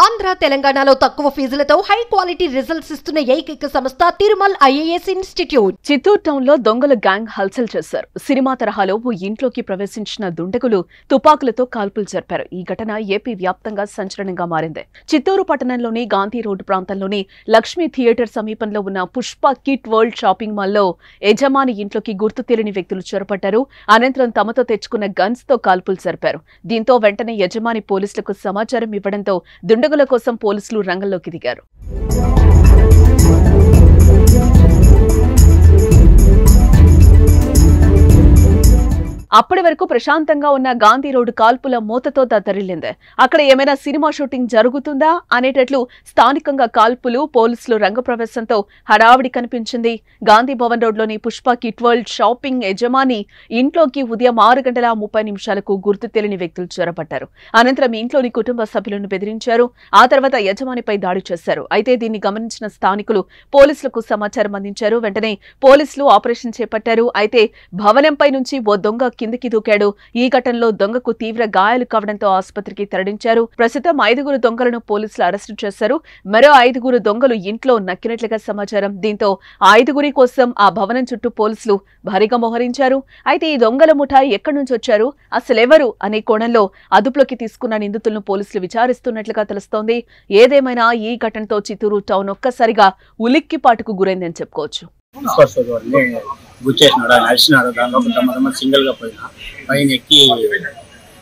ఆంధ్ర తెలంగాణలో తక్కువ ఫీజులతో high quality results ఇస్తున్న ఏకైక సంస్థ Tirumal IAS institute. Chittoor town లో దొంగల గ్యాంగ్ హల్చల్ చేశారు. సినిమా తరహాలో ఓ ఇంట్లోకి ప్రవేశించిన దుండగులు తుపాకులతో కాల్పులు జరిపారు. ఈ ఘటన ఏపీ వ్యాప్తంగా సంచలనంగా మారింది. చిత్తూరు పట్టణంలోని గాంధీ రోడ్డు ప్రాంతంలోని లక్ష్మీ థియేటర్ సమీపంలో ఉన్న పుష్ప కిట్ వరల్డ్ షాపింగ్ మాల్లో యజమాని ఇంట్లోకి గుర్తు తెలియని వ్యక్తులు చొరబడ్డారు. అనంతరం తమతో తెచ్చుకున్న గన్స్ తో కాల్పులు జరిపారు. దీంతో వెంటనే యజమాని పోలీసులకు సమాచారం ఇవ్వడంతో దుండగుల కోసం పోలీసులు రంగంలోకి దిగారు. అప్పటి వరకు ప్రశాంతంగా ఉన్న గాంధీ రోడ్డు కాల్పుల మూతతో దద్దరిల్లింది. అక్కడ ఏమైనా సినిమా షూటింగ్ జరుగుతుందా అనేటట్లు స్థానికంగా కాల్పులు, పోలీసులు రంగప్రవేశంతో హడావిడి కనిపించింది. గాంధీ భవన్ రోడ్లోని పుష్ప కిట్ వరల్డ్ షాపింగ్ యజమాని ఇంట్లోకి ఉదయం 6:30 గుర్తు తెలియని వ్యక్తులు చొరబడ్డారు. అనంతరం ఇంట్లోని కుటుంబ సభ్యులను బెదిరించారు. ఆ తర్వాత యజమానిపై దాడి చేశారు. అయితే దీన్ని గమనించిన స్థానికులు పోలీసులకు సమాచారం అందించారు. వెంటనే పోలీసులు ఆపరేషన్ చేపట్టారు. అయితే భవనంపై నుంచి ఓ దొంగ కిందికి దూకాడు. ఈ ఘటనలో దొంగకు తీవ్ర గాయాలు కావడంతో ఆసుపత్రికి తరలించారు. ప్రస్తుతం 5 దొంగలను పోలీసులు అరెస్టు చేశారు. మరో 5 దొంగలు ఇంట్లో నక్కినట్లుగా సమాచారం. దీంతో 5 కోసం ఆ భవనం చుట్టూ పోలీసులు భారీగా మోహరించారు. అయితే ఈ దొంగల ముఠా ఎక్కడి నుంచి వచ్చారు, అసలెవరు అనే కోణంలో అదుపులోకి తీసుకున్న నిందితులను పోలీసులు విచారిస్తున్నట్లుగా తెలుస్తోంది. ఏదేమైనా ఈ ఘటనతో చిత్తూరు టౌన్ ఒక్కసారిగా ఉలిక్కిపాటుకు గురైందని చెప్పుకోవచ్చు. గుచ్చేసినాడు, ఆయన అరిచినాడు. దానిలో కొంతమంది సింగిల్ గా పోయినా పైన ఎక్కి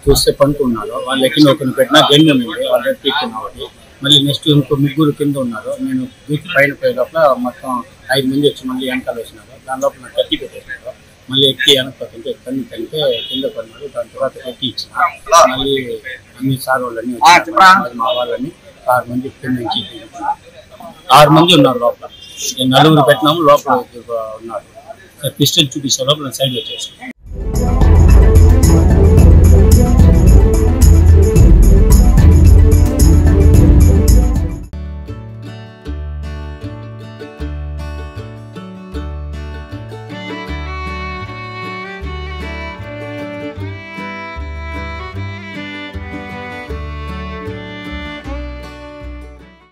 చూస్తే పనుకున్నాడు. వాళ్ళు ఎక్కిన ఒకరిని పెట్టినా గండి ఉంది, వాళ్ళు ఎక్కిన ఒకటి. మళ్ళీ నెక్స్ట్ ఇంకో 3 కింద ఉన్నారు. నేను దూకి పైన పోయే లోపల మొత్తం 5 మంది వచ్చి మళ్ళీ వెనకాల వచ్చినారు. దాని లోపల నాకు కత్తి పెట్టేసినారు. మళ్ళీ ఎక్కి వెనకపోతుంటే కన్ను కలిపితే కింద పడినాడు. దాని తర్వాత కత్తి ఇచ్చిన మళ్ళీ అన్ని సార్ వాళ్ళని మా వాళ్ళని 6 మంది కింద నుంచి 6 మంది ఉన్నారు లోపల. 4 పెట్టినాము, లోపల ఉన్నారు. పిస్టల్ చూపిస్తే లోపల సైడ్ వచ్చేసి